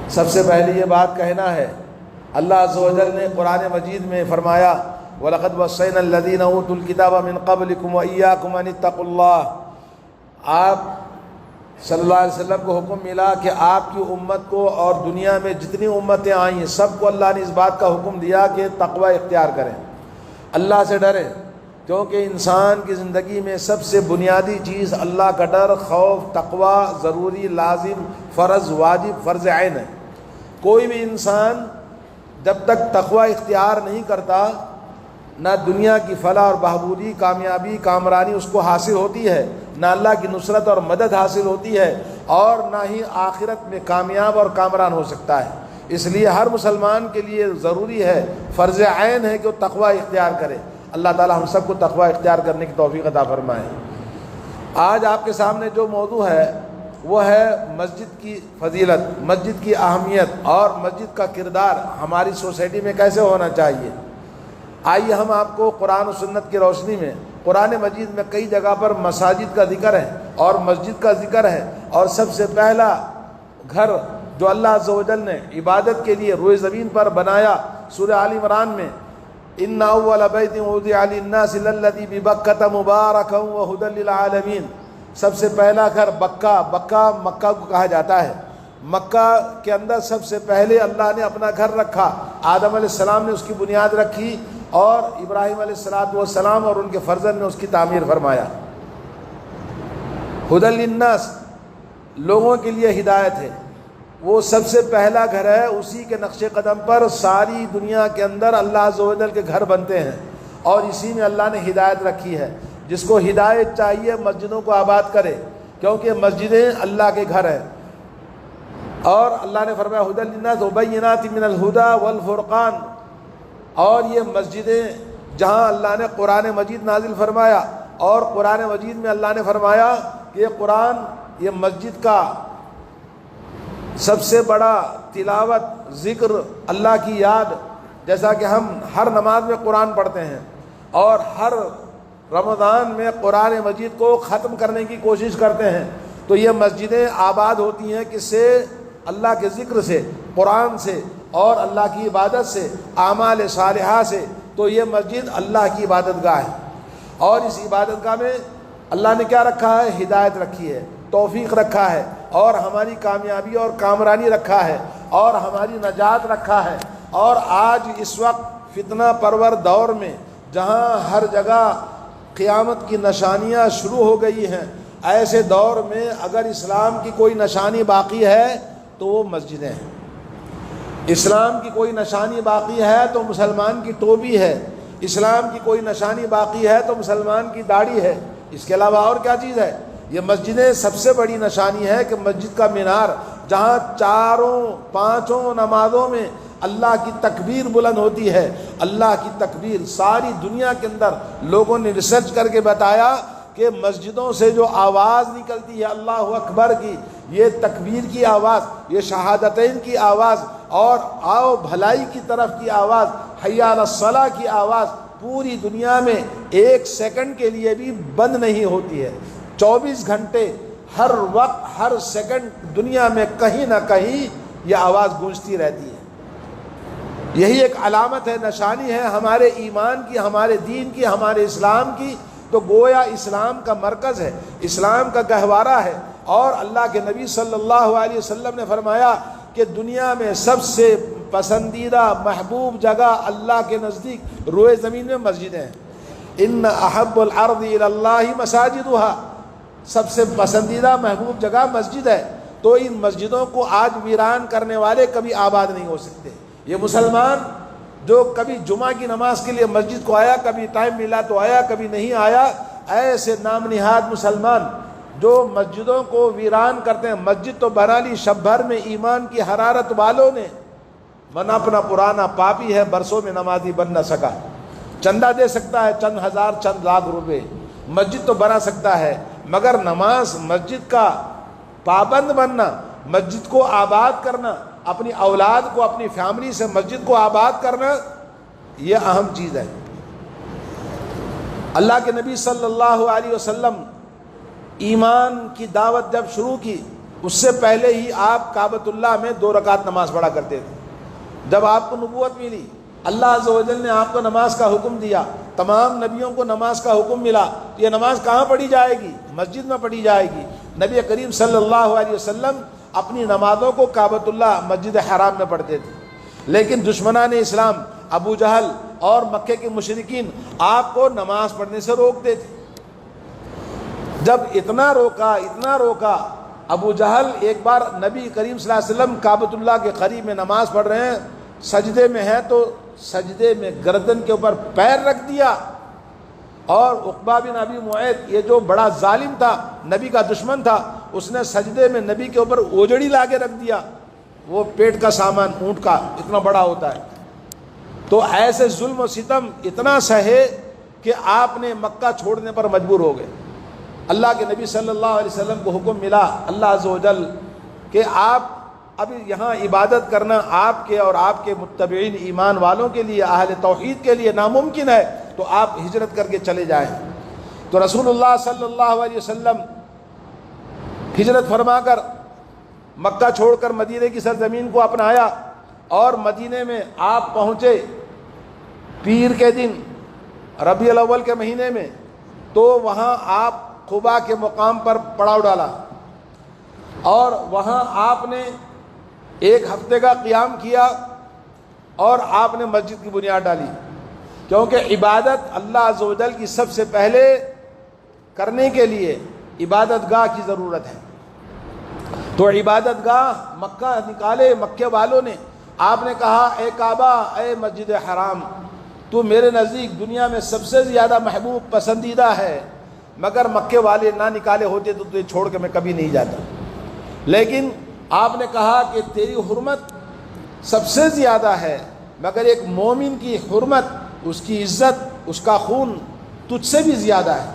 سب سے پہلے یہ بات کہنا ہے، اللہ عز و جل نے قرآن مجید میں فرمایا وَلَقَدْ وَصَّيْنَا الَّذِينَ أُوتُوا الْكِتَابَ مِنْ قَبْلِكُمْ وَإِيَّاكُمْ أَنِ اتَّقُوا اللَّهَ۔ آپ صلی اللہ علیہ وسلم کو حکم ملا کہ آپ کی امت کو اور دنیا میں جتنی امتیں آئی ہیں سب کو اللہ نے اس بات کا حکم دیا کہ تقوی اختیار کریں، اللہ سے ڈریں، کیونکہ انسان کی زندگی میں سب سے بنیادی چیز اللہ کا ڈر، خوف، تقوی ضروری، لازم، فرض، واجب، فرض عین ہے۔ کوئی بھی انسان جب تک تقوی اختیار نہیں کرتا نہ دنیا کی فلاح اور بہبودی، کامیابی، کامرانی اس کو حاصل ہوتی ہے، نہ اللہ کی نصرت اور مدد حاصل ہوتی ہے، اور نہ ہی آخرت میں کامیاب اور کامران ہو سکتا ہے۔ اس لیے ہر مسلمان کے لیے ضروری ہے، فرض عین ہے کہ وہ تقوی اختیار کرے۔ اللہ تعالی ہم سب کو تقوی اختیار کرنے کی توفیق عطا فرمائے۔ آج آپ کے سامنے جو موضوع ہے وہ ہے مسجد کی فضیلت، مسجد کی اہمیت اور مسجد کا کردار ہماری سوسائٹی میں کیسے ہونا چاہیے۔ آئیے ہم آپ کو قرآن و سنت کی روشنی میں، قرآن مجید میں کئی جگہ پر مساجد کا ذکر ہے اور مسجد کا ذکر ہے، اور سب سے پہلا گھر جو اللہ عز و جل نے عبادت کے لیے روئے زمین پر بنایا، سورہ آل عمران میں ان اول بیت وضع للناس للذی ببکۃ مبارکا وہدی للعالمین، سب سے پہلا گھر بکہ مکہ کو کہا جاتا ہے۔ مکہ کے اندر سب سے پہلے اللہ نے اپنا گھر رکھا، آدم علیہ السلام نے اس کی بنیاد رکھی اور ابراہیم علیہ السلام اور ان کے فرزند نے اس کی تعمیر فرمایا۔ ہدی للناس، لوگوں کے لیے ہدایت ہے، وہ سب سے پہلا گھر ہے، اسی کے نقش قدم پر ساری دنیا کے اندر اللہ عز و جل کے گھر بنتے ہیں، اور اسی میں اللہ نے ہدایت رکھی ہے۔ جس کو ہدایت چاہیے مسجدوں کو آباد کرے، کیونکہ مسجدیں اللہ کے گھر ہیں، اور اللہ نے فرمایا ہدی للناس وبینات من الہدی والفرقان، اور یہ مسجدیں جہاں اللہ نے قرآن مجید نازل فرمایا، اور قرآن مجید میں اللہ نے فرمایا کہ یہ قرآن، یہ مسجد کا سب سے بڑا تلاوت، ذکر، اللہ کی یاد، جیسا کہ ہم ہر نماز میں قرآن پڑھتے ہیں اور ہر رمضان میں قرآن مجید کو ختم کرنے کی کوشش کرتے ہیں، تو یہ مسجدیں آباد ہوتی ہیں کس سے؟ اللہ کے ذکر سے، قرآن سے، اور اللہ کی عبادت سے، اعمال صالحہ سے۔ تو یہ مسجد اللہ کی عبادت گاہ ہے، اور اس عبادت گاہ میں اللہ نے کیا رکھا ہے؟ ہدایت رکھی ہے، توفیق رکھا ہے، اور ہماری کامیابی اور کامرانی رکھا ہے، اور ہماری نجات رکھا ہے۔ اور آج اس وقت فتنہ پرور دور میں جہاں ہر جگہ قیامت کی نشانیاں شروع ہو گئی ہیں، ایسے دور میں اگر اسلام کی کوئی نشانی باقی ہے تو وہ مسجدیں ہیں۔ اسلام کی کوئی نشانی باقی ہے تو مسلمان کی ٹوپی ہے، اسلام کی کوئی نشانی باقی ہے تو مسلمان کی داڑھی ہے، اس کے علاوہ اور کیا چیز ہے؟ یہ مسجدیں سب سے بڑی نشانی ہے کہ مسجد کا مینار جہاں چاروں پانچوں نمازوں میں اللہ کی تکبیر بلند ہوتی ہے، اللہ کی تکبیر، ساری دنیا کے اندر لوگوں نے ریسرچ کر کے بتایا کہ مسجدوں سے جو آواز نکلتی ہے اللہ اکبر کی، یہ تکبیر کی آواز، یہ شہادتین کی آواز، اور آؤ بھلائی کی طرف کی آواز، حی علی الصلاۃ کی آواز، پوری دنیا میں ایک سیکنڈ کے لیے بھی بند نہیں ہوتی ہے۔ 24 گھنٹے ہر وقت ہر سیکنڈ دنیا میں کہیں نہ کہیں یہ آواز گونجتی رہتی ہے۔ یہی ایک علامت ہے، نشانی ہے ہمارے ایمان کی، ہمارے دین کی، ہمارے اسلام کی۔ تو گویا اسلام کا مرکز ہے، اسلام کا گہوارہ ہے، اور اللہ کے نبی صلی اللہ علیہ وسلم نے فرمایا کہ دنیا میں سب سے پسندیدہ محبوب جگہ اللہ کے نزدیک روئے زمین میں مسجدیں ہیں۔ ان احب الارض الی اللہ مساجدها، سب سے پسندیدہ محبوب جگہ مسجد ہے۔ تو ان مسجدوں کو آج ویران کرنے والے کبھی آباد نہیں ہو سکتے۔ یہ مسلمان جو کبھی جمعہ کی نماز کے لیے مسجد کو آیا، کبھی ٹائم ملا تو آیا، کبھی نہیں آیا، ایسے نام نہاد مسلمان جو مسجدوں کو ویران کرتے ہیں۔ مسجد تو بنا لی شب بھر میں ایمان کی حرارت والوں نے، من اپنا پرانا پاپی ہے برسوں میں نمازی بن نہ سکا۔ چندہ دے سکتا ہے چند ہزار چند لاکھ روپے، مسجد تو بنا سکتا ہے، مگر نماز، مسجد کا پابند بننا، مسجد کو آباد کرنا، اپنی اولاد کو، اپنی فیملی سے مسجد کو آباد کرنا، یہ اہم چیز ہے۔ اللہ کے نبی صلی اللہ علیہ وسلم ایمان کی دعوت جب شروع کی، اس سے پہلے ہی آپ کعبۃ اللہ میں 2 رکعت نماز پڑھا کرتے تھے۔ جب آپ کو نبوت ملی، اللہ عز و جل نے آپ کو نماز کا حکم دیا، تمام نبیوں کو نماز کا حکم ملا، یہ نماز کہاں پڑھی جائے گی؟ مسجد میں پڑھی جائے گی۔ نبی کریم صلی اللہ علیہ وسلم اپنی نمازوں کو کعبۃ اللہ مسجد حرام میں پڑھتے تھے، لیکن دشمنان اسلام ابو جہل اور مکے کے مشرکین آپ کو نماز پڑھنے سے روکتے تھے۔ جب اتنا روکا ابو جہل ایک بار نبی کریم صلی اللہ علیہ وسلم کعبۃ اللہ کے قریب میں نماز پڑھ رہے ہیں، سجدے میں ہیں تو سجدے میں گردن کے اوپر پیر رکھ دیا، اور عقبہ بن ابی معیط یہ جو بڑا ظالم تھا، نبی کا دشمن تھا، اس نے سجدے میں نبی کے اوپر اوجڑی لا کے رکھ دیا۔ وہ پیٹ کا سامان اونٹ کا اتنا بڑا ہوتا ہے۔ تو ایسے ظلم و ستم اتنا سہے کہ آپ نے مکہ چھوڑنے پر مجبور ہو گئے۔ اللہ کے نبی صلی اللہ علیہ وسلم کو حکم ملا اللہ عز و جل کہ آپ اب یہاں عبادت کرنا آپ کے اور آپ کے متبعین ایمان والوں کے لیے، اہل توحید کے لیے ناممکن ہے، تو آپ ہجرت کر کے چلے جائیں۔ تو رسول اللہ صلی اللہ علیہ وسلم ہجرت فرما کر مکہ چھوڑ کر مدینے کی سرزمین کو اپنایا، اور مدینے میں آپ پہنچے پیر کے دن ربیع الاول کے مہینے میں، تو وہاں آپ قباء کے مقام پر پڑاؤ ڈالا، اور وہاں آپ نے 1 ہفتے کا قیام کیا، اور آپ نے مسجد کی بنیاد ڈالی، کیونکہ عبادت اللہ عز و جل کی سب سے پہلے کرنے کے لیے عبادت گاہ کی ضرورت ہے۔ تو عبادت گاہ مکہ نکالے مکے والوں نے، آپ نے کہا اے کعبہ، اے مسجد حرام، تو میرے نزدیک دنیا میں سب سے زیادہ محبوب پسندیدہ ہے، مگر مکے والے نہ نکالے ہوتے تو تجھے چھوڑ کے میں کبھی نہیں جاتا۔ لیکن آپ نے کہا کہ تیری حرمت سب سے زیادہ ہے، مگر ایک مومن کی حرمت، اس کی عزت، اس کا خون تجھ سے بھی زیادہ ہے۔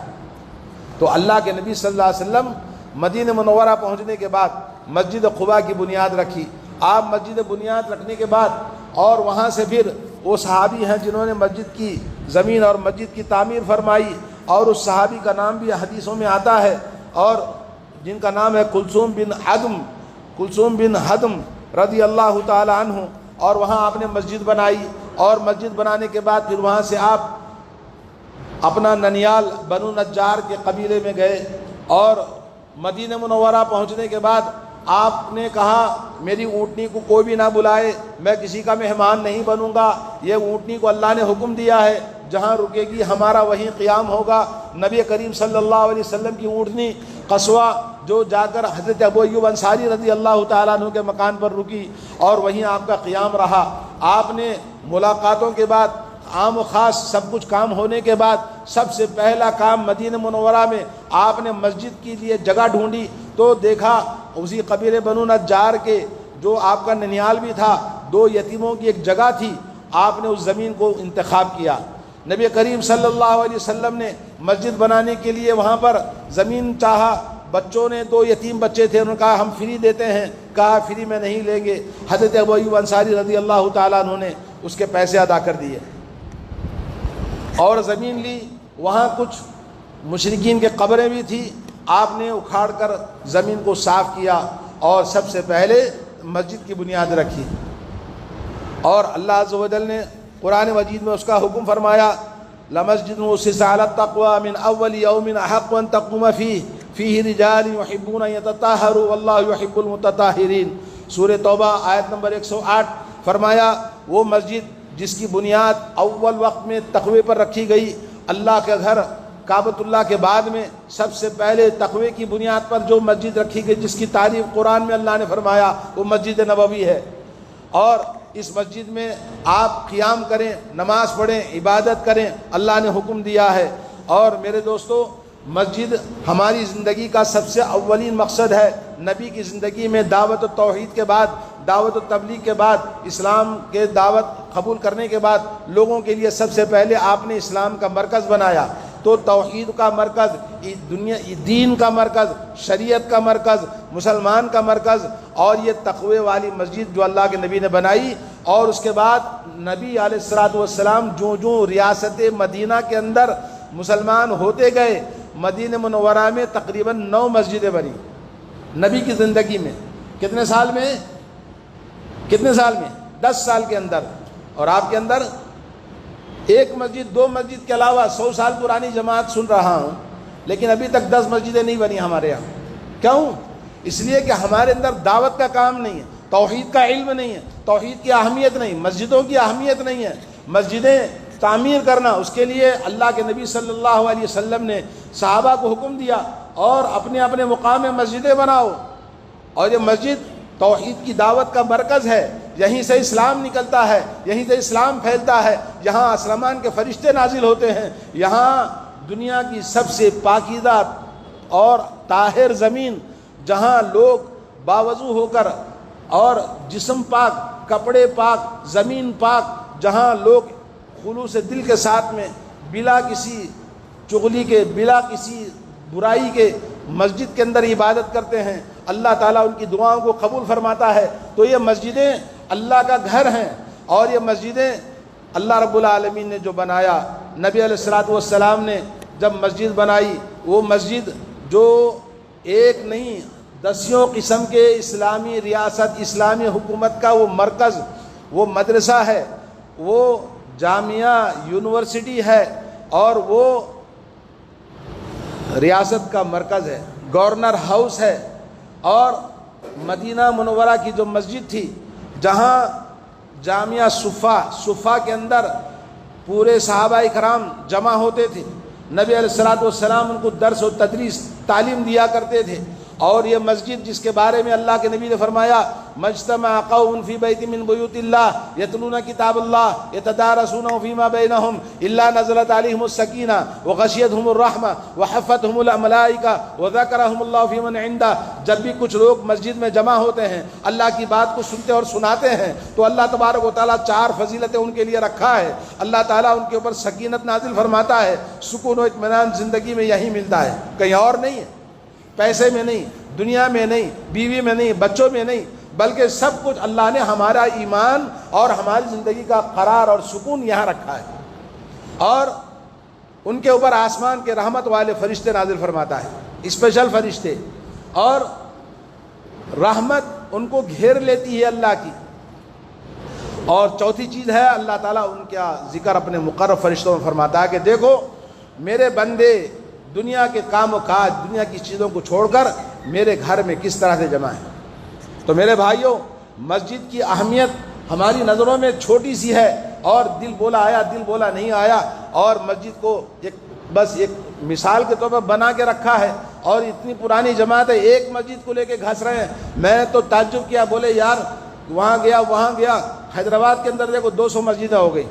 تو اللہ کے نبی صلی اللہ علیہ وسلم مدینہ منورہ پہنچنے کے بعد مسجد قباء کی بنیاد رکھی۔ آپ مسجد بنیاد رکھنے کے بعد اور وہاں سے پھر وہ صحابی ہیں جنہوں نے مسجد کی زمین اور مسجد کی تعمیر فرمائی، اور اس صحابی کا نام بھی حدیثوں میں آتا ہے، اور جن کا نام ہے کلثوم بن حدم رضی اللہ تعالی عنہ۔ اور وہاں آپ نے مسجد بنائی، اور مسجد بنانے کے بعد پھر وہاں سے آپ اپنا ننیال بنو نجار کے قبیلے میں گئے، اور مدینہ منورہ پہنچنے کے بعد آپ نے کہا میری اونٹنی کو کوئی بھی نہ بلائے، میں کسی کا مہمان نہیں بنوں گا، یہ اونٹنی کو اللہ نے حکم دیا ہے، جہاں رکے گی ہمارا وہیں قیام ہوگا۔ نبی کریم صلی اللہ علیہ وسلم کی اونٹنی قصوہ جو جا کر حضرت ابو ایوب انصاری رضی اللہ تعالیٰ عنہ کے مکان پر رکی، اور وہیں آپ کا قیام رہا۔ آپ نے ملاقاتوں کے بعد، عام و خاص سب کچھ کام ہونے کے بعد، سب سے پہلا کام مدینہ منورہ میں آپ نے مسجد کے لیے جگہ ڈھونڈی، تو دیکھا اسی قبیلے بنو نجار کے جو آپ کا ننیال بھی تھا، 2 یتیموں کی ایک جگہ تھی، آپ نے اس زمین کو انتخاب کیا۔ نبی کریم صلی اللہ علیہ وسلم نے مسجد بنانے کے لیے وہاں پر زمین چاہا، بچوں نے 2 یتیم بچے تھے، انہوں نے کہا ہم فری دیتے ہیں، کہا فری میں نہیں لیں گے۔ حضرت ابو ایوب انصاری رضی اللہ تعالیٰ عنہ نے اس کے پیسے ادا کر دیے اور زمین لی۔ وہاں کچھ مشرکین کے قبریں بھی تھی، آپ نے اکھاڑ کر زمین کو صاف کیا، اور سب سے پہلے مسجد کی بنیاد رکھی۔ اور اللہ عز و جل نے قرآن مجید میں اس کا حکم فرمایا لَمَسْجِدٌ أُسِّسَ عَلَى التَّقْوَى مِنْ أَوَّلِ يَوْمٍ أَحَقُّ أَن تَقُومَ فِيهِ رِجَالٌ يُحِبُّونَ أَن يَتَطَهَّرُوا وَاللَّهُ يُحِبُّ الْمُتَطَهِّرِينَ۔ سورہ توبہ آیت نمبر 108 فرمایا وہ مسجد جس کی بنیاد اول وقت میں تقوی پر رکھی گئی، اللہ کے گھر کعبۃ اللہ کے بعد میں سب سے پہلے تقوی کی بنیاد پر جو مسجد رکھی گئی، جس کی تعریف قرآن میں اللہ نے فرمایا، وہ مسجد نبوی ہے۔ اور اس مسجد میں آپ قیام کریں، نماز پڑھیں، عبادت کریں، اللہ نے حکم دیا ہے۔ اور میرے دوستو، مسجد ہماری زندگی کا سب سے اولین مقصد ہے۔ نبی کی زندگی میں دعوت و توحید کے بعد، دعوت و تبلیغ کے بعد، اسلام کے دعوت قبول کرنے کے بعد لوگوں کے لیے سب سے پہلے آپ نے اسلام کا مرکز بنایا۔ تو توحید کا مرکز، دین کا مرکز، شریعت کا مرکز، مسلمان کا مرکز، اور یہ تقوی والی مسجد جو اللہ کے نبی نے بنائی۔ اور اس کے بعد نبی علیہ الصلوۃ والسلام جو ریاست مدینہ کے اندر مسلمان ہوتے گئے، مدینہ منورہ میں تقریباً 9 مسجدیں بنی۔ نبی کی زندگی میں کتنے سال میں 10 سال کے اندر. اور آپ کے اندر ایک مسجد 2 مسجد کے علاوہ 100 سال پرانی جماعت سن رہا ہوں، لیکن ابھی تک 10 مسجدیں نہیں بنی ہمارے یہاں. کیوں؟ اس لیے کہ ہمارے اندر دعوت کا کام نہیں ہے، توحید کا علم نہیں ہے، توحید کی اہمیت نہیں، مسجدوں کی اہمیت نہیں ہے. مسجدیں تعمیر کرنا، اس کے لیے اللہ کے نبی صلی اللہ علیہ وسلم نے صحابہ کو حکم دیا اور اپنے اپنے مقام میں مسجدیں بناؤ. اور یہ مسجد توحید کی دعوت کا مرکز ہے، یہیں سے اسلام نکلتا ہے، یہیں سے اسلام پھیلتا ہے. یہاں آسمان کے فرشتے نازل ہوتے ہیں، یہاں دنیا کی سب سے پاکیزہ اور طاہر زمین، جہاں لوگ باوضو ہو کر اور جسم پاک، کپڑے پاک، زمین پاک، جہاں لوگ خلوص دل کے ساتھ میں بلا کسی چغلی کے، بلا کسی برائی کے مسجد کے اندر عبادت کرتے ہیں. اللہ تعالیٰ ان کی دعاؤں کو قبول فرماتا ہے. تو یہ مسجدیں اللہ کا گھر ہیں، اور یہ مسجدیں اللہ رب العالمین نے جو بنایا، نبی علیہ الصلوۃ والسلام نے جب مسجد بنائی، وہ مسجد جو ایک نہیں 10 قسم کے اسلامی ریاست، اسلامی حکومت کا وہ مرکز، وہ مدرسہ ہے، وہ جامعہ یونیورسٹی ہے، اور وہ ریاست کا مرکز ہے، گورنر ہاؤس ہے. اور مدینہ منورہ کی جو مسجد تھی، جہاں جامعہ صفا کے اندر پورے صحابہ کرام جمع ہوتے تھے، نبی علیہ الصلوۃ والسلام ان کو درس و تدریس تعلیم دیا کرتے تھے. اور یہ مسجد جس کے بارے میں اللہ کے نبی نے فرمایا، مجتمع قوم فی بیت من بیوت اللہ یتلون کتاب اللہ یتدارسونہ فیما بینہم الا نزلت علیہم السکینہ وغشیتہم الرحمہ وحفتہم الملائکہ وذکرہم اللہ فی من عندہ. جب بھی کچھ لوگ مسجد میں جمع ہوتے ہیں، اللہ کی بات کو سنتے اور سناتے ہیں، تو اللہ تبارک و تعالیٰ 4 فضیلتیں ان کے لیے رکھا ہے. اللہ تعالیٰ ان کے اوپر سکینت نازل فرماتا ہے، سکون و اطمینان زندگی میں یہی ملتا ہے، کہیں اور نہیں ہے. پیسے میں نہیں، دنیا میں نہیں، بیوی میں نہیں، بچوں میں نہیں، بلکہ سب کچھ اللہ نے ہمارا ایمان اور ہماری زندگی کا قرار اور سکون یہاں رکھا ہے. اور ان کے اوپر آسمان کے رحمت والے فرشتے نازل فرماتا ہے، اسپیشل فرشتے، اور رحمت ان کو گھیر لیتی ہے اللہ کی. اور چوتھی چیز ہے، اللہ تعالیٰ ان کا ذکر اپنے مقرب فرشتوں میں فرماتا ہے کہ دیکھو میرے بندے دنیا کے کام و کاج، دنیا کی چیزوں کو چھوڑ کر میرے گھر میں کس طرح سے جمع ہیں. تو میرے بھائیوں، مسجد کی اہمیت ہماری نظروں میں چھوٹی سی ہے، اور دل بولا آیا، دل بولا نہیں آیا، اور مسجد کو بس ایک مثال کے طور پر بنا کے رکھا ہے. اور اتنی پرانی جماعت ہے، ایک مسجد کو لے کے گھس رہے ہیں. میں تو تعجب کیا، بولے یار وہاں گیا حیدرآباد کے اندر دیکھو 200 مسجدیں ہو گئی،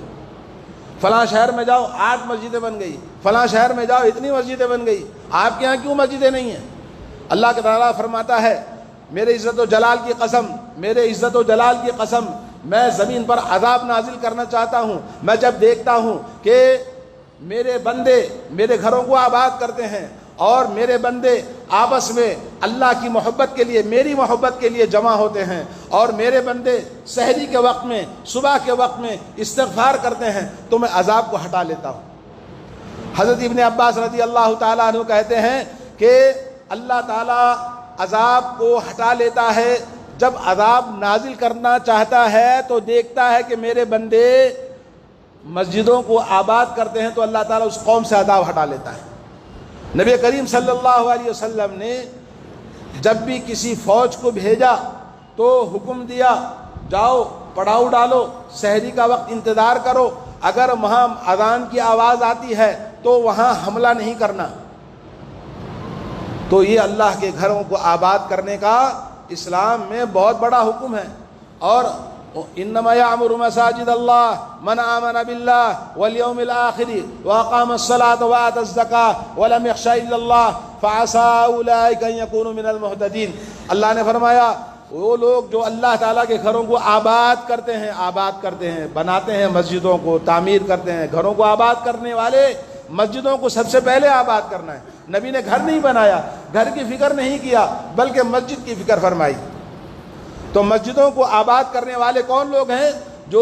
فلاں شہر میں جاؤ 8 مسجدیں بن گئی، فلاں شہر میں جاؤ اتنی مسجدیں بن گئی. آپ کے یہاں کیوں مسجدیں نہیں ہیں؟ اللہ کے تعالیٰ فرماتا ہے، میرے عزت و جلال کی قسم، میرے عزت و جلال کی قسم، میں زمین پر عذاب نازل کرنا چاہتا ہوں. میں جب دیکھتا ہوں کہ میرے بندے میرے گھروں کو آباد کرتے ہیں، اور میرے بندے آپس میں اللہ کی محبت کے لیے، میری محبت کے لیے جمع ہوتے ہیں، اور میرے بندے سحری کے وقت میں، صبح کے وقت میں استغفار کرتے ہیں، تو میں عذاب کو ہٹا لیتا ہوں. حضرت ابن عباس رضی اللہ تعالیٰ عنہ کہتے ہیں کہ اللہ تعالیٰ عذاب کو ہٹا لیتا ہے جب عذاب نازل کرنا چاہتا ہے، تو دیکھتا ہے کہ میرے بندے مسجدوں کو آباد کرتے ہیں، تو اللہ تعالیٰ اس قوم سے عذاب ہٹا لیتا ہے. نبی کریم صلی اللہ علیہ وسلم نے جب بھی کسی فوج کو بھیجا تو حکم دیا، جاؤ پڑاؤ ڈالو، سحری کا وقت انتظار کرو، اگر وہاں اذان کی آواز آتی ہے تو وہاں حملہ نہیں کرنا. تو یہ اللہ کے گھروں کو آباد کرنے کا اسلام میں بہت بڑا حکم ہے. اور انما یعمر مساجد اللہ من آمن باللہ والیوم الآخر واقام الصلاة وآتى الزکاة ولم یخش الا اللہ فعسى اولئک ان یکونوا من المہتدین. اللہ نے فرمایا وہ لوگ جو اللہ تعالیٰ کے گھروں کو آباد کرتے ہیں، بناتے ہیں، مسجدوں کو تعمیر کرتے ہیں. گھروں کو آباد کرنے والے مسجدوں کو سب سے پہلے آباد کرنا ہے. نبی نے گھر نہیں بنایا، گھر کی فکر نہیں کیا، بلکہ مسجد کی فکر فرمائی. تو مسجدوں کو آباد کرنے والے کون لوگ ہیں؟ جو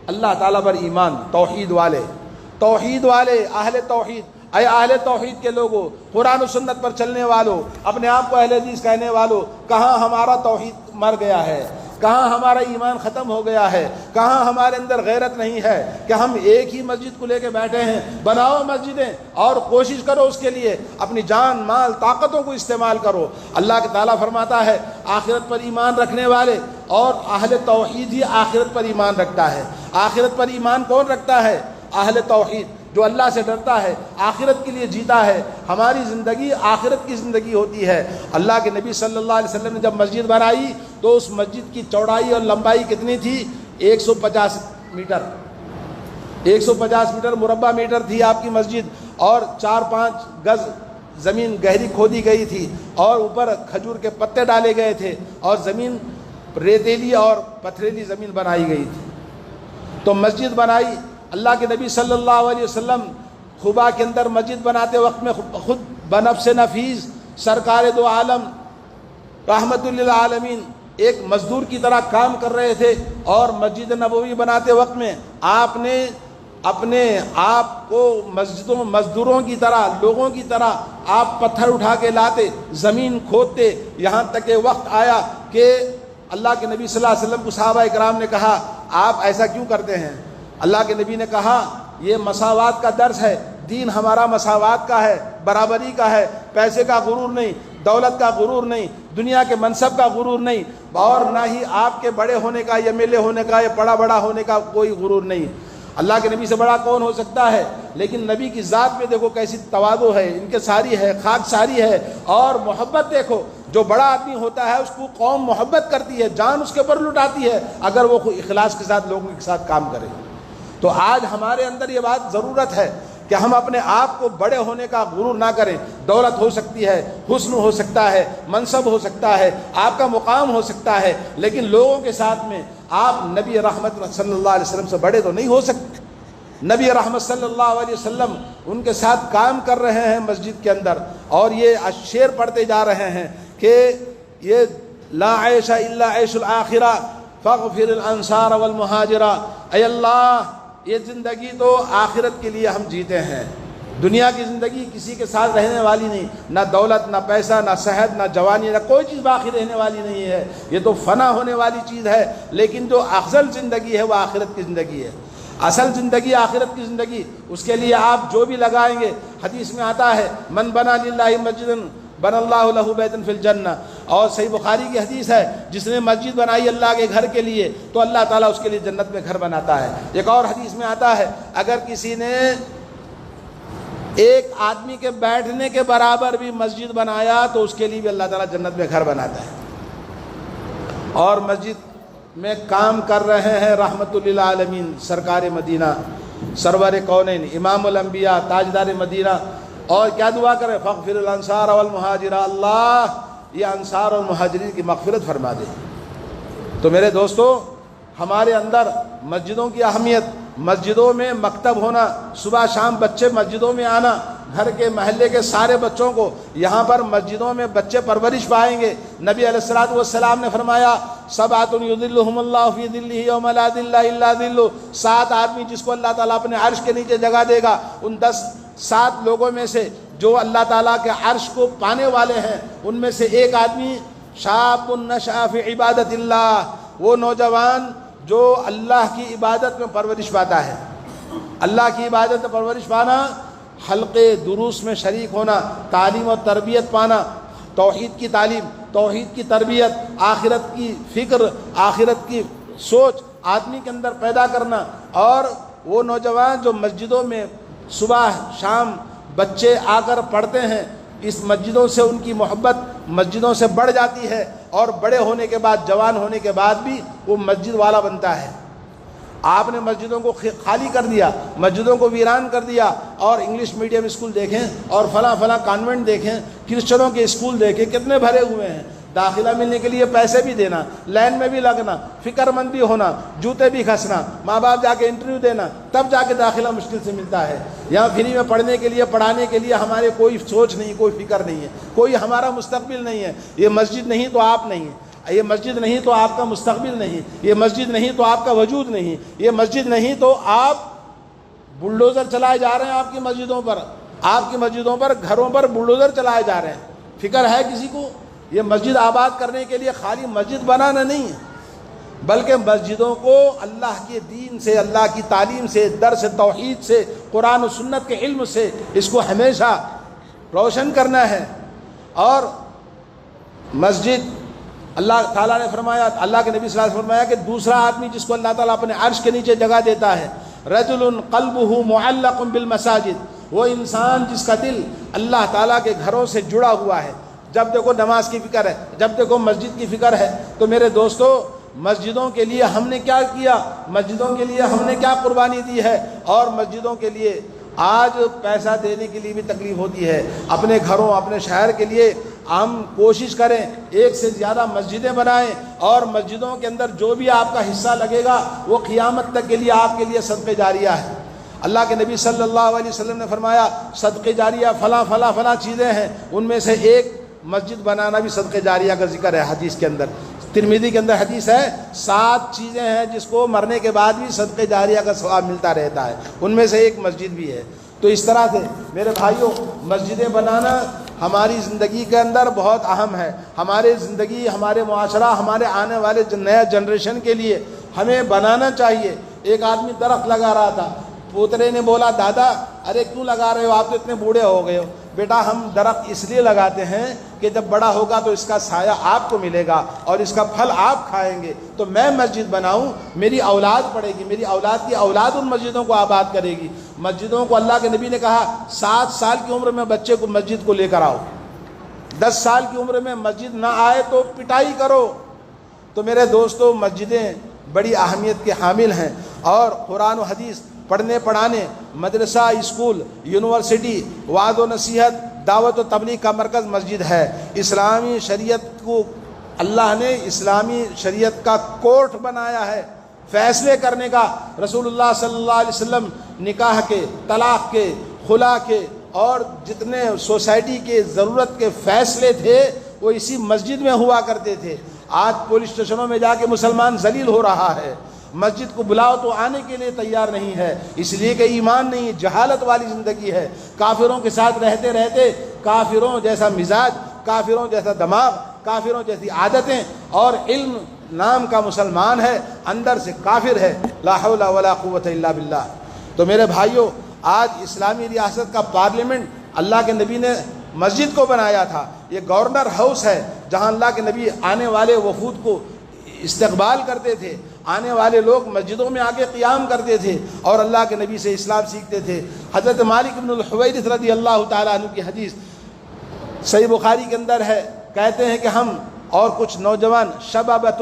اللہ تعالیٰ پر ایمان، توحید والے، اہل توحید، اے اہل توحید کے لوگوں، قرآن و سنت پر چلنے والوں، اپنے آپ کو اہل حدیث کہنے والوں، کہاں ہمارا توحید مر گیا ہے، کہاں ہمارا ایمان ختم ہو گیا ہے، کہاں ہمارے اندر غیرت نہیں ہے کہ ہم ایک ہی مسجد کو لے کے بیٹھے ہیں؟ بناؤ مسجدیں اور کوشش کرو اس کے لیے، اپنی جان مال طاقتوں کو استعمال کرو۔ اللہ تعالیٰ فرماتا ہے آخرت پر ایمان رکھنے والے اور اہل توحید ہی آخرت پر ایمان رکھتا ہے۔ آخرت پر ایمان کون رکھتا ہے؟ اہل توحید، جو اللہ سے ڈرتا ہے، آخرت کے لیے جیتا ہے۔ ہماری زندگی آخرت کی زندگی ہوتی ہے۔ اللہ کے نبی صلی اللہ علیہ وسلم نے جب مسجد بنائی تو اس مسجد کی چوڑائی اور لمبائی کتنی تھی؟ 150 میٹر، 150 میٹر مربع میٹر تھی آپ کی مسجد، اور 4-5 گز زمین گہری کھودی گئی تھی، اور اوپر کھجور کے پتے ڈالے گئے تھے، اور زمین ریتیلی اور پتھریلی زمین بنائی گئی تھی۔ تو مسجد بنائی، اللہ کے نبی صلی اللہ علیہ وسلم خبا کے اندر مسجد بناتے وقت میں خود بنفس نفیس سرکار دو عالم رحمت للعالمین ایک مزدور کی طرح کام کر رہے تھے، اور مسجد نبوی بناتے وقت میں آپ نے اپنے آپ کو مزدوروں کی طرح، لوگوں کی طرح آپ پتھر اٹھا کے لاتے، زمین کھودتے، یہاں تک کہ وقت آیا کہ اللہ کے نبی صلی اللہ علیہ وسلم کو صحابہ اکرام نے کہا آپ ایسا کیوں کرتے ہیں؟ اللہ کے نبی نے کہا یہ مساوات کا درس ہے، دین ہمارا مساوات کا ہے، برابری کا ہے، پیسے کا غرور نہیں، دولت کا غرور نہیں، دنیا کے منصب کا غرور نہیں، اور نہ ہی آپ کے بڑے ہونے کا یا میلے ہونے کا یا بڑا ہونے کا کوئی غرور نہیں۔ اللہ کے نبی سے بڑا کون ہو سکتا ہے؟ لیکن نبی کی ذات میں دیکھو کیسی تواضع ہے، ان کے ساری ہے، خاک ساری ہے، اور محبت دیکھو، جو بڑا آدمی ہوتا ہے اس کو قوم محبت کرتی ہے، جان اس کے اوپر لٹاتی ہے اگر وہ اخلاص کے ساتھ لوگوں کے ساتھ کام کرے۔ تو آج ہمارے اندر یہ بات ضرورت ہے کہ ہم اپنے آپ کو بڑے ہونے کا غرور نہ کریں۔ دولت ہو سکتی ہے، حسن ہو سکتا ہے، منصب ہو سکتا ہے، آپ کا مقام ہو سکتا ہے، لیکن لوگوں کے ساتھ میں آپ نبی رحمت صلی اللہ علیہ وسلم سے بڑے تو نہیں ہو سکتے۔ نبی رحمت صلی اللہ علیہ وسلم ان کے ساتھ کام کر رہے ہیں مسجد کے اندر، اور یہ شعر پڑھتے جا رہے ہیں کہ یہ لا عیش الا عیش الآخرہ فاغفر الانصار والمہاجرہ۔ اے اللہ، یہ زندگی تو آخرت کے لیے ہم جیتے ہیں، دنیا کی زندگی کسی کے ساتھ رہنے والی نہیں، نہ دولت، نہ پیسہ، نہ صحت، نہ جوانی، نہ کوئی چیز باقی رہنے والی نہیں ہے، یہ تو فنا ہونے والی چیز ہے۔ لیکن جو افضل زندگی ہے وہ آخرت کی زندگی ہے، اصل زندگی آخرت کی زندگی۔ اس کے لیے آپ جو بھی لگائیں گے، حدیث میں آتا ہے من بنا للہ مسجدا بن اللہ لہ بیتا فی الجنہ، اور صحیح بخاری کی حدیث ہے جس نے مسجد بنائی اللہ کے گھر کے لیے تو اللہ تعالیٰ اس کے لیے جنت میں گھر بناتا ہے۔ ایک اور حدیث میں آتا ہے اگر کسی نے ایک آدمی کے بیٹھنے کے برابر بھی مسجد بنایا تو اس کے لیے بھی اللہ تعالیٰ جنت میں گھر بناتا ہے۔ اور مسجد میں کام کر رہے ہیں رحمت للعالمین سرکار مدینہ، سرور کونین، امام الانبیاء، تاجدار مدینہ، اور کیا دعا کرے؟ فاغفر الانصار والمہاجرہ، اللہ یہ انصار اور مہاجرین کی مغفرت فرما دے۔ تو میرے دوستو، ہمارے اندر مسجدوں کی اہمیت، مسجدوں میں مکتب ہونا، صبح شام بچے مسجدوں میں آنا، گھر کے محلے کے سارے بچوں کو یہاں پر مسجدوں میں بچے پرورش پائیں گے۔ نبی علیہ الصلوۃ والسلام نے فرمایا سبعۃ یظلھم اللہ فی ظلہ یوم لا ظل الا ظلہ، 7 آدمی جس کو اللہ تعالیٰ اپنے عرش کے نیچے جگہ دے گا، ان 7 لوگوں میں سے جو اللہ تعالیٰ کے عرش کو پانے والے ہیں ان میں سے ایک آدمی شاب نشأ فی عبادت اللہ، وہ نوجوان جو اللہ کی عبادت میں پرورش پاتا ہے۔ اللہ کی عبادت میں پرورش پانا، حلقے دروس میں شریک ہونا، تعلیم و تربیت پانا، توحید کی تعلیم، توحید کی تربیت، آخرت کی فکر، آخرت کی سوچ آدمی کے اندر پیدا کرنا، اور وہ نوجوان جو مسجدوں میں صبح شام بچے آ کر پڑھتے ہیں، اس مسجدوں سے ان کی محبت مسجدوں سے بڑھ جاتی ہے، اور بڑے ہونے کے بعد، جوان ہونے کے بعد بھی وہ مسجد والا بنتا ہے۔ آپ نے مسجدوں کو خالی کر دیا، مسجدوں کو ویران کر دیا، اور انگلش میڈیم اسکول دیکھیں اور فلاں کانوینٹ دیکھیں، کرسچنوں کے اسکول دیکھیں کتنے بھرے ہوئے ہیں۔ داخلہ ملنے کے لیے پیسے بھی دینا، لائن میں بھی لگنا، فکر مند بھی ہونا، جوتے بھی کھسنا، ماں باپ جا کے انٹرویو دینا، تب جا کے داخلہ مشکل سے ملتا ہے۔ یہاں فری میں پڑھنے کے لیے، پڑھانے کے لیے ہمارے کوئی سوچ نہیں، کوئی فکر نہیں ہے، کوئی ہمارا مستقبل نہیں ہے۔ یہ مسجد نہیں تو آپ نہیں ہیں، یہ مسجد نہیں تو آپ کا مستقبل نہیں، یہ مسجد نہیں تو آپ کا وجود نہیں، یہ مسجد نہیں تو آپ بلڈوزر چلائے جا رہے ہیں آپ کی مسجدوں پر، آپ کی مسجدوں پر گھروں پر بلڈوزر چلائے جا رہے ہیں، فکر ہے کسی کو؟ یہ مسجد آباد کرنے کے لیے خالی مسجد بنانا نہیں ہے، بلکہ مسجدوں کو اللہ کے دین سے، اللہ کی تعلیم سے، درس توحید سے، قرآن و سنت کے علم سے اس کو ہمیشہ روشن کرنا ہے۔ اور مسجد، اللہ تعالیٰ نے فرمایا، اللہ کے نبی صلی اللہ علیہ وسلم نے فرمایا کہ دوسرا آدمی جس کو اللہ تعالیٰ اپنے عرش کے نیچے جگہ دیتا ہے، رجل قلبہ معلق بالمساجد، وہ انسان جس کا دل اللہ تعالیٰ کے گھروں سے جڑا ہوا ہے، جب دیکھو نماز کی فکر ہے، جب دیکھو مسجد کی فکر ہے۔ تو میرے دوستو، مسجدوں کے لیے ہم نے کیا کیا، مسجدوں کے لیے ہم نے کیا قربانی دی ہے، اور مسجدوں کے لیے آج پیسہ دینے کے لیے بھی تکلیف ہوتی ہے۔ اپنے گھروں، اپنے شہر کے لیے ہم کوشش کریں ایک سے زیادہ مسجدیں بنائیں، اور مسجدوں کے اندر جو بھی آپ کا حصہ لگے گا وہ قیامت تک کے لیے آپ کے لیے صدقہ جاریہ ہے۔ اللہ کے نبی صلی اللہ علیہ وسلم نے فرمایا صدقہ جاریہ فلاں فلاں فلاں چیزیں ہیں، ان میں سے ایک مسجد بنانا بھی صدقہ جاریہ کا ذکر ہے حدیث کے اندر۔ ترمذی کے اندر حدیث ہے 7 چیزیں ہیں جس کو مرنے کے بعد بھی صدقہ جاریہ کا ثواب ملتا رہتا ہے، ان میں سے ایک مسجد بھی ہے۔ تو اس طرح سے میرے بھائیوں، مسجدیں بنانا ہماری زندگی کے اندر بہت اہم ہے۔ ہمارے زندگی، ہمارے معاشرہ، ہمارے آنے والے نئے جنریشن کے لیے ہمیں بنانا چاہیے۔ ایک آدمی درخت لگا رہا تھا، پوترے نے بولا دادا ارے کیوں لگا رہے ہو، آپ تو اتنے بوڑھے ہو گئے ہو۔ بیٹا ہم درخت اس لیے لگاتے ہیں کہ جب بڑا ہوگا تو اس کا سایہ آپ کو ملے گا اور اس کا پھل آپ کھائیں گے۔ تو میں مسجد بناؤں، میری اولاد پڑھے گی، میری اولاد کی اولاد ان مسجدوں کو آباد کرے گی۔ مسجدوں کو اللہ کے نبی نے کہا 7 سال کی عمر میں بچے کو مسجد کو لے کر آؤ، 10 سال کی عمر میں مسجد نہ آئے تو پٹائی کرو۔ تو میرے دوستو، مسجدیں بڑی اہمیت کے حامل ہیں، اور قرآن و حدیث پڑھنے پڑھانے، مدرسہ، اسکول، یونیورسٹی، وعظ و نصیحت، دعوت و تبلیغ کا مرکز مسجد ہے۔ اسلامی شریعت کو اللہ نے اسلامی شریعت کا کورٹ بنایا ہے، فیصلے کرنے کا۔ رسول اللہ صلی اللہ علیہ وسلم نکاح کے، طلاق کے، خلا کے اور جتنے سوسائٹی کے ضرورت کے فیصلے تھے وہ اسی مسجد میں ہوا کرتے تھے۔ آج پولیس اسٹیشنوں میں جا کے مسلمان ذلیل ہو رہا ہے، مسجد کو بلاؤ تو آنے کے لیے تیار نہیں ہے، اس لیے کہ ایمان نہیں، جہالت والی زندگی ہے۔ کافروں کے ساتھ رہتے رہتے کافروں جیسا مزاج، کافروں جیسا دماغ، کافروں جیسی عادتیں، اور علم نام کا مسلمان ہے اندر سے کافر ہے۔ لا حول ولا قوت الا باللہ۔ تو میرے بھائیوں، آج اسلامی ریاست کا پارلیمنٹ اللہ کے نبی نے مسجد کو بنایا تھا۔ یہ گورنر ہاؤس ہے جہاں اللہ کے نبی آنے والے وفود کو استقبال کرتے تھے، آنے والے لوگ مسجدوں میں آ کے قیام کرتے تھے اور اللہ کے نبی سے اسلام سیکھتے تھے۔ حضرت مالک بن الحویرث رضی اللہ تعالیٰ عنہ کی حدیث صحیح بخاری کے اندر ہے، کہتے ہیں کہ ہم اور کچھ نوجوان، شبابۃ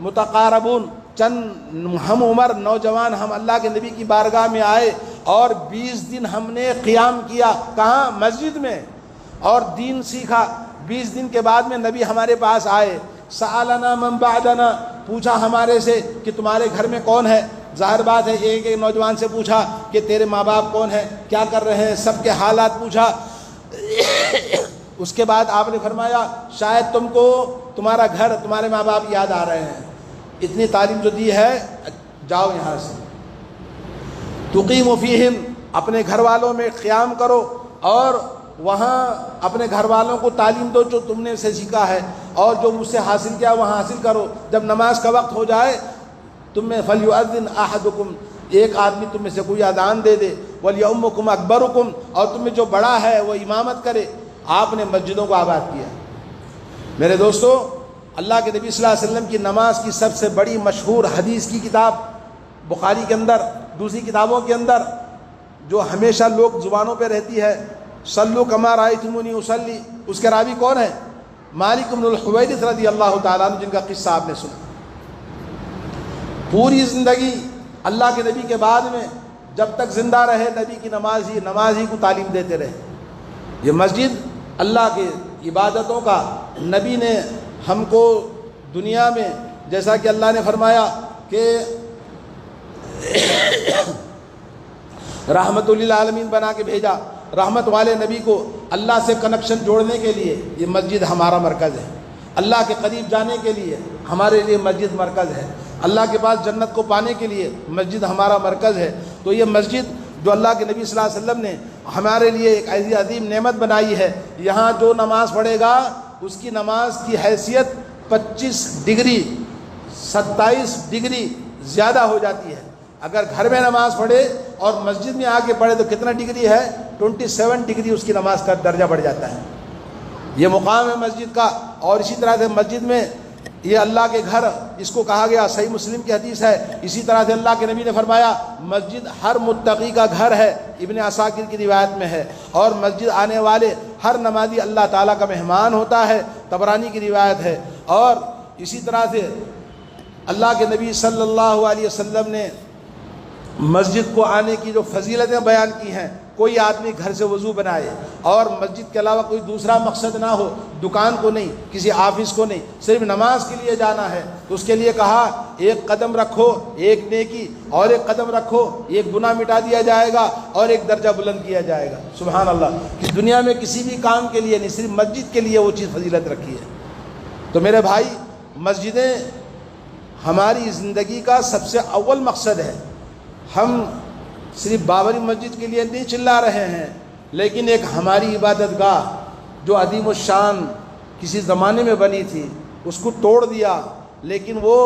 متقاربون، چند ہم عمر نوجوان، ہم اللہ کے نبی کی بارگاہ میں آئے اور 20 دن ہم نے قیام کیا۔ کہاں؟ مسجد میں، اور دین سیکھا۔ 20 دن کے بعد میں نبی ہمارے پاس آئے، سألنا من بعدنا، پوچھا ہمارے سے کہ تمہارے گھر میں کون ہے۔ ظاہر بات ہے ایک ایک نوجوان سے پوچھا کہ تیرے ماں باپ کون ہیں، کیا کر رہے ہیں، سب کے حالات پوچھا۔ اس کے بعد آپ نے فرمایا شاید تم کو تمہارا گھر، تمہارے ماں باپ یاد آ رہے ہیں، اتنی تعلیم جو دی ہے، جاؤ یہاں سے۔ تقیم فیہم، اپنے گھر والوں میں قیام کرو اور وہاں اپنے گھر والوں کو تعلیم دو جو تم نے سے سیکھا ہے، اور جو مجھ سے حاصل کیا وہاں حاصل کرو۔ جب نماز کا وقت ہو جائے تم میں فلیؤذن احدکم، ایک آدمی تم میں سے کوئی اذان دے دے، ولیؤمکم اکبرکم، اور تم میں جو بڑا ہے وہ امامت کرے۔ آپ نے مسجدوں کو آباد کیا۔ میرے دوستو، اللہ کے نبی صلی اللہ علیہ وسلم کی نماز کی سب سے بڑی مشہور حدیث کی کتاب بخاری کے اندر، دوسری کتابوں کے اندر جو ہمیشہ لوگ زبانوں پہ رہتی ہے، صلو کما رأیتمونی اصلی، اس کے راوی کون ہے؟ مالک بن الحویرث رضی اللہ تعالیٰ عنہ، جن کا قصہ آپ نے سنا۔ پوری زندگی اللہ کے نبی کے بعد میں جب تک زندہ رہے نبی کی نماز ہی کو تعلیم دیتے رہے۔ یہ مسجد اللہ کے عبادتوں کا، نبی نے ہم کو دنیا میں جیسا کہ اللہ نے فرمایا کہ رحمت للعالمین بنا کے بھیجا، رحمت والے نبی کو اللہ سے کنیکشن جوڑنے کے لیے یہ مسجد ہمارا مرکز ہے، اللہ کے قریب جانے کے لیے ہمارے لیے مسجد مرکز ہے، اللہ کے پاس جنت کو پانے کے لیے مسجد ہمارا مرکز ہے۔ تو یہ مسجد جو اللہ کے نبی صلی اللہ علیہ وسلم نے ہمارے لیے ایک ایسی عظیم نعمت بنائی ہے. یہاں جو نماز پڑھے گا اس کی نماز کی حیثیت 25 ڈگری 27 ڈگری زیادہ ہو جاتی ہے. اگر گھر میں نماز پڑھے اور مسجد میں آ کے پڑھے تو کتنا ڈگری ہے؟ 27 ڈگری اس کی نماز کا درجہ بڑھ جاتا ہے. یہ مقام ہے مسجد کا. اور اسی طرح سے مسجد میں یہ اللہ کے گھر اس کو کہا گیا، صحیح مسلم کی حدیث ہے. اسی طرح سے اللہ کے نبی نے فرمایا مسجد ہر متقی کا گھر ہے، ابن عساکر کی روایت میں ہے. اور مسجد آنے والے ہر نمازی اللہ تعالیٰ کا مہمان ہوتا ہے، طبرانی کی روایت ہے. اور اسی طرح سے اللہ کے نبی صلی اللہ علیہ وسلم نے مسجد کو آنے کی جو فضیلتیں بیان کی ہیں، کوئی آدمی گھر سے وضو بنائے اور مسجد کے علاوہ کوئی دوسرا مقصد نہ ہو، دکان کو نہیں، کسی آفس کو نہیں، صرف نماز کے لیے جانا ہے، تو اس کے لیے کہا ایک قدم رکھو ایک نیکی، اور ایک قدم رکھو ایک گناہ مٹا دیا جائے گا اور ایک درجہ بلند کیا جائے گا. سبحان اللہ. کہ دنیا میں کسی بھی کام کے لیے نہیں، صرف مسجد کے لیے وہ چیز فضیلت رکھی ہے. تو میرے بھائی، مسجدیں ہماری زندگی کا سب سے اول مقصد ہے. ہم صرف بابری مسجد کے لیے نہیں چلا رہے ہیں، لیکن ایک ہماری عبادت گاہ جو عظیم الشان کسی زمانے میں بنی تھی اس کو توڑ دیا. لیکن وہ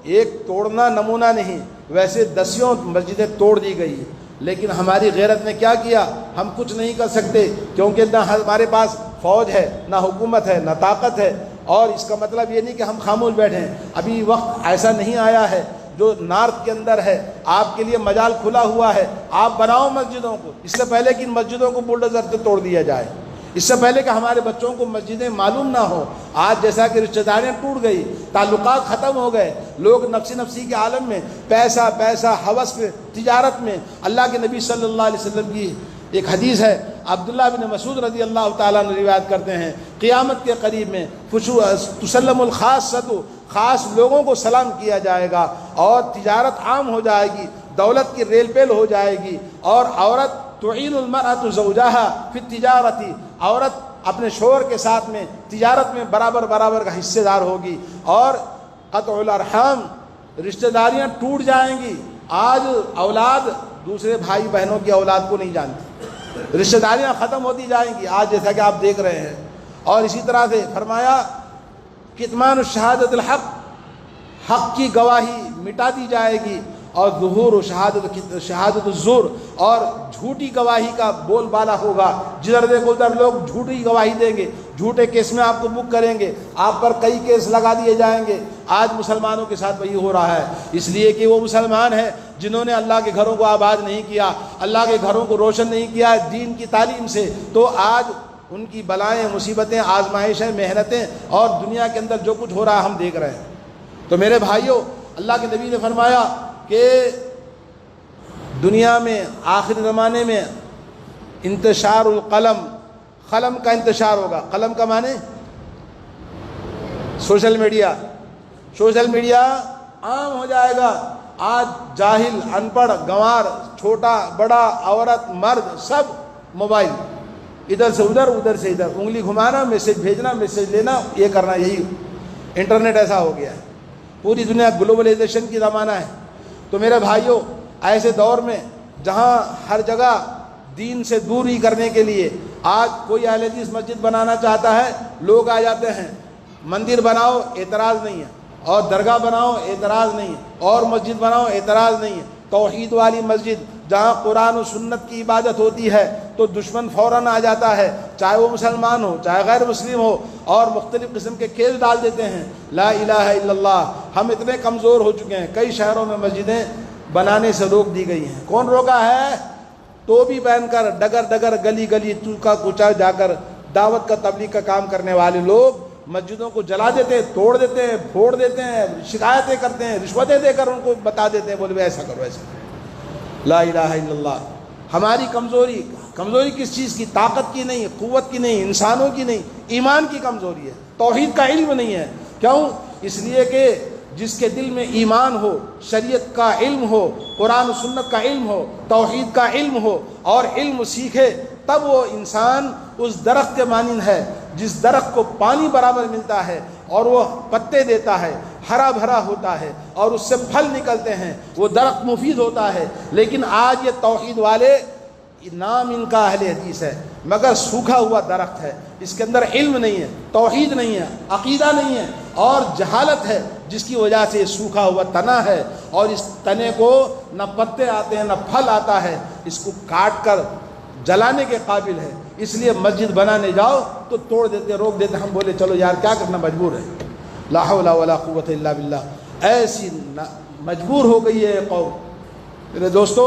ایک توڑنا نمونہ نہیں، ویسے دسیوں مسجدیں توڑ دی گئی. لیکن ہماری غیرت نے کیا کیا؟ ہم کچھ نہیں کر سکتے، کیونکہ نہ ہمارے پاس فوج ہے، نہ حکومت ہے، نہ طاقت ہے. اور اس کا مطلب یہ نہیں کہ ہم خاموش بیٹھیں. ابھی وقت ایسا نہیں آیا ہے جو نارتھ کے اندر ہے، آپ کے لیے مجال کھلا ہوا ہے، آپ بناؤ مسجدوں کو. اس سے پہلے کہ ان مسجدوں کو بلڈوزر سے توڑ دیا جائے، اس سے پہلے کہ ہمارے بچوں کو مسجدیں معلوم نہ ہو. آج جیسا کہ رشتہ داریاں ٹوٹ گئی، تعلقات ختم ہو گئے، لوگ نفسی کے عالم میں پیسہ ہوس میں، تجارت میں. اللہ کے نبی صلی اللہ علیہ وسلم کی ایک حدیث ہے، عبداللہ بن مسعود رضی اللہ تعالیٰ نے روایت کرتے ہیں، قیامت کے قریب میں تسلم الخاصۃ، خاص لوگوں کو سلام کیا جائے گا، اور تجارت عام ہو جائے گی، دولت کی ریل پیل ہو جائے گی. اور عورت تعین المرأة زوجہا فی التجارت، عورت اپنے شوہر کے ساتھ میں تجارت میں برابر کا حصے دار ہوگی. اور قطع الارحام، رشتہ داریاں ٹوٹ جائیں گی. آج اولاد دوسرے بھائی بہنوں کی اولاد کو نہیں جانتی، رشتہ داریاں ختم ہوتی جائیں گی آج جیسا کہ آپ دیکھ رہے ہیں. اور اسی طرح سے فرمایا کتمان الشہادت الحق، حق کی گواہی مٹا دی جائے گی. اور ظہور شہادت الزور، اور جھوٹی گواہی کا بول بالا ہوگا. جدھر دیکھو ادھر لوگ جھوٹی گواہی دیں گے، جھوٹے کیس میں آپ کو بک کریں گے، آپ پر کئی کیس لگا دیے جائیں گے. آج مسلمانوں کے ساتھ وہی ہو رہا ہے، اس لیے کہ وہ مسلمان ہیں جنہوں نے اللہ کے گھروں کو آباد نہیں کیا، اللہ کے گھروں کو روشن نہیں کیا دین کی تعلیم سے. تو آج ان کی بلائیں، مصیبتیں، آزمائشیں، محنتیں اور دنیا کے اندر جو کچھ ہو رہا ہے ہم دیکھ رہے ہیں. تو میرے بھائیوں، اللہ کے نبی نے فرمایا کہ دنیا میں آخری زمانے میں انتشار القلم، قلم کا انتشار ہوگا. قلم کا معنی سوشل میڈیا عام ہو جائے گا. آج جاہل، ان پڑھ، گنوار، چھوٹا بڑا، عورت مرد، سب موبائل، ادھر سے ادھر سے ادھر، انگلی گھمانا، میسج بھیجنا، میسج لینا، یہ کرنا. یہی انٹرنیٹ ایسا ہو گیا ہے. پوری دنیا گلوبلائزیشن کی زمانہ ہے. تو میرے بھائیوں، ایسے دور میں جہاں ہر جگہ دین سے دوری کرنے کے لیے آج کوئی اہل حدیث مسجد بنانا چاہتا ہے، لوگ آ جاتے ہیں. مندر بناؤ، اعتراض نہیں ہے. اور درگاہ بناؤ، اعتراض نہیں ہے. اور مسجد بناؤ، اعتراض نہیں ہے. توحید والی مسجد جہاں قرآن و سنت کی عبادت ہوتی ہے تو دشمن فوراً آ جاتا ہے، چاہے وہ مسلمان ہو چاہے غیر مسلم ہو، اور مختلف قسم کے کھیل ڈال دیتے ہیں. لا الہ الا اللہ. ہم اتنے کمزور ہو چکے ہیں، کئی شہروں میں مسجدیں بنانے سے روک دی گئی ہیں. کون روکا ہے؟ ٹوپی پہن کر ڈگر گلی گلی چوکا کوچا جا کر دعوت کا تبلیغ کا کام کرنے والے لوگ مسجدوں کو جلا دیتے ہیں، توڑ دیتے ہیں، پھوڑ دیتے ہیں، شکایتیں کرتے ہیں، رشوتیں دے کر ان کو بتا دیتے ہیں، بولے ایسا کرو ایسا کرو. لا الہ الا اللہ. ہماری کمزوری کس چیز کی؟ طاقت کی نہیں، قوت کی نہیں، انسانوں کی نہیں، ایمان کی کمزوری ہے. توحید کا علم نہیں ہے. کیوں؟ اس لیے کہ جس کے دل میں ایمان ہو، شریعت کا علم ہو، قرآن و سنت کا علم ہو، توحید کا علم ہو اور علم سیکھے، تب وہ انسان اس درخت کے مانند ہے جس درخت کو پانی برابر ملتا ہے اور وہ پتے دیتا ہے، ہرا بھرا ہوتا ہے اور اس سے پھل نکلتے ہیں، وہ درخت مفید ہوتا ہے. لیکن آج یہ توحید والے نام ان کا اہل حدیث ہے مگر سوکھا ہوا درخت ہے، اس کے اندر علم نہیں ہے، توحید نہیں ہے، عقیدہ نہیں ہے اور جہالت ہے، جس کی وجہ سے یہ سوکھا ہوا تنا ہے اور اس تنے کو نہ پتے آتے ہیں نہ پھل آتا ہے، اس کو کاٹ کر جلانے کے قابل ہے۔ اس لیے مسجد بنانے جاؤ تو توڑ دیتے، روک دیتے، ہم بولے چلو یار کیا کرنا، مجبور ہے، لا حول ولا قوت الا باللہ۔ ایسی مجبور ہو گئی ہے یہ قوم۔ میرے دوستو،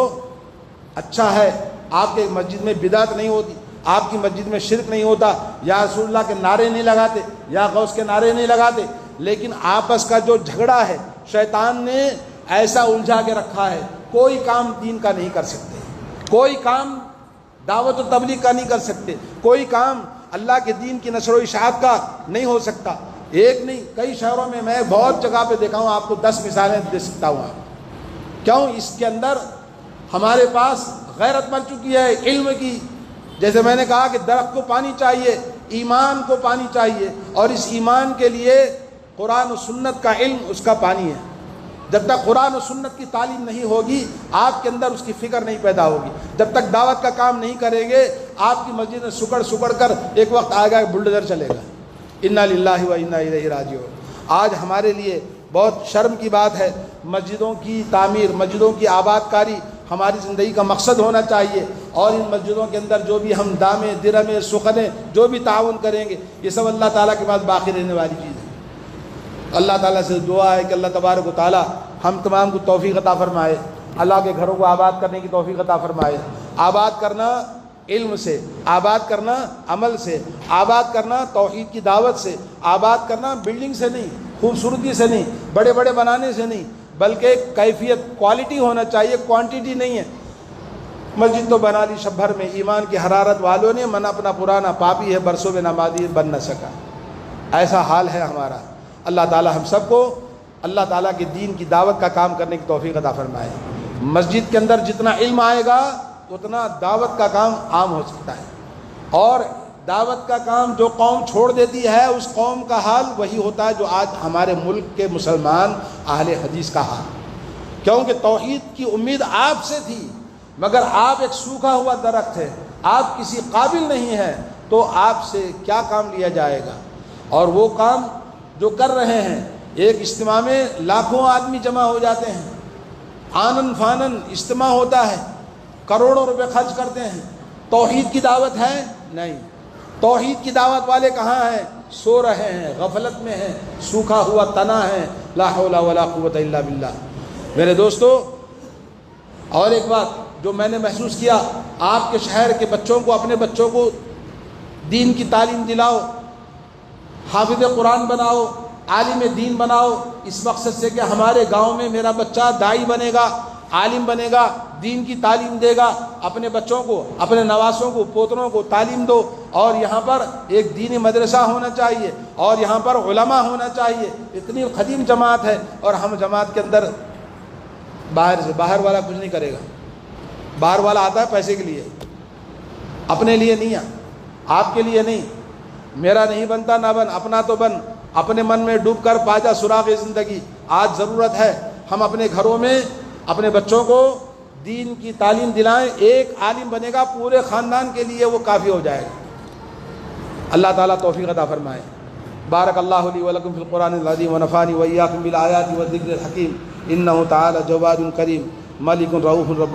اچھا ہے آپ کے مسجد میں بدعت نہیں ہوتی، آپ کی مسجد میں شرک نہیں ہوتا، یا رسول اللہ کے نعرے نہیں لگاتے، یا غوث کے نعرے نہیں لگاتے، لیکن آپس کا جو جھگڑا ہے شیطان نے ایسا الجھا کے رکھا ہے، کوئی کام دین کا نہیں کر سکتے، کوئی کام دعوت و تبلیغ کا نہیں کر سکتے، کوئی کام اللہ کے دین کی نشر و اشاعت کا نہیں ہو سکتا۔ ایک نہیں کئی شہروں میں میں بہت جگہ پہ دیکھا ہوں، آپ کو 10 مثالیں دے سکتا ہوں۔ کیوں؟ اس کے اندر ہمارے پاس غیرت مر چکی ہے علم کی۔ جیسے میں نے کہا کہ درخت کو پانی چاہیے، ایمان کو پانی چاہیے، اور اس ایمان کے لیے قرآن و سنت کا علم اس کا پانی ہے۔ جب تک قرآن و سنت کی تعلیم نہیں ہوگی آپ کے اندر اس کی فکر نہیں پیدا ہوگی۔ جب تک دعوت کا کام نہیں کریں گے آپ کی مسجد میں سکڑ کر ایک وقت آئے گا بلڈوزر چلے گا۔ انا للہ و انا الیہ راجعون۔ آج ہمارے لیے بہت شرم کی بات ہے، مسجدوں کی تعمیر، مسجدوں کی آباد کاری ہماری زندگی کا مقصد ہونا چاہیے، اور ان مسجدوں کے اندر جو بھی ہم دامیں درہمیں سخنیں جو بھی تعاون کریں گے یہ سب اللہ تعالیٰ کے پاس باقی رہنے والی چیز ہے۔ اللہ تعالیٰ سے دعا ہے کہ اللہ تبارک و تعالیٰ ہم تمام کو توفیق عطا فرمائے، اللہ کے گھروں کو آباد کرنے کی توفیق عطا فرمائے۔ آباد کرنا علم سے، آباد کرنا عمل سے، آباد کرنا توحید کی دعوت سے، آباد کرنا بلڈنگ سے نہیں، خوبصورتی سے نہیں، بڑے بڑے بنانے سے نہیں، بلکہ کیفیت کوالٹی ہونا چاہیے، کوانٹیٹی نہیں ہے۔ مسجد تو بنا لی شب بھر میں، ایمان کی حرارت والوں نے، من اپنا پرانا پاپی ہے برسوں میں نمازی بن نہ سکا۔ ایسا حال ہے ہمارا۔ اللہ تعالی ہم سب کو اللہ تعالیٰ کے دین کی دعوت کا کام کرنے کی توفیق عطا فرمائے۔ مسجد کے اندر جتنا علم آئے گا اتنا دعوت کا کام عام ہو سکتا ہے، اور دعوت کا کام جو قوم چھوڑ دیتی ہے اس قوم کا حال وہی ہوتا ہے جو آج ہمارے ملک کے مسلمان اہل حدیث کا حال۔ کیونکہ توحید کی امید آپ سے تھی، مگر آپ ایک سوکھا ہوا درخت ہے، آپ کسی قابل نہیں ہیں، تو آپ سے کیا کام لیا جائے گا؟ اور وہ کام جو کر رہے ہیں، ایک اجتماع میں لاکھوں آدمی جمع ہو جاتے ہیں، آنن فانن اجتماع ہوتا ہے، کروڑوں روپے خرچ کرتے ہیں، توحید کی دعوت ہے؟ نہیں۔ توحید کی دعوت والے کہاں ہیں؟ سو رہے ہیں، غفلت میں ہیں، سوکھا ہوا تنا ہے۔ لا حول ولا قوت الا باللہ۔ میرے دوستو، اور ایک بات جو میں نے محسوس کیا، آپ کے شہر کے بچوں کو، اپنے بچوں کو دین کی تعلیم دلاؤ، حافظ قرآن بناؤ، عالم دین بناؤ، اس مقصد سے کہ ہمارے گاؤں میں میرا بچہ داعی بنے گا، عالم بنے گا، دین کی تعلیم دے گا۔ اپنے بچوں کو، اپنے نواسوں کو، پوتروں کو تعلیم دو، اور یہاں پر ایک دینی مدرسہ ہونا چاہیے، اور یہاں پر علماء ہونا چاہیے۔ اتنی قدیم جماعت ہے، اور ہم جماعت کے اندر باہر والا کچھ نہیں کرے گا۔ باہر والا آتا ہے پیسے کے لیے، اپنے لیے نہیں، آپ کے لیے نہیں۔ میرا نہیں بنتا نہ بن، اپنا تو بن، اپنے من میں ڈوب کر پا جا سراغ زندگی۔ آج ضرورت ہے ہم اپنے گھروں میں اپنے بچوں کو دین کی تعلیم دلائیں۔ ایک عالم بنے گا پورے خاندان کے لیے وہ کافی ہو جائے گا۔ اللہ تعالیٰ توفیق عطا فرمائے۔ بارک اللہ لی ولکم فی القرآن العظیم ونفعنی وإیاکم بالآیات والذکر الحکیم، انہ تعالی جواد کریم ملک رؤوف رب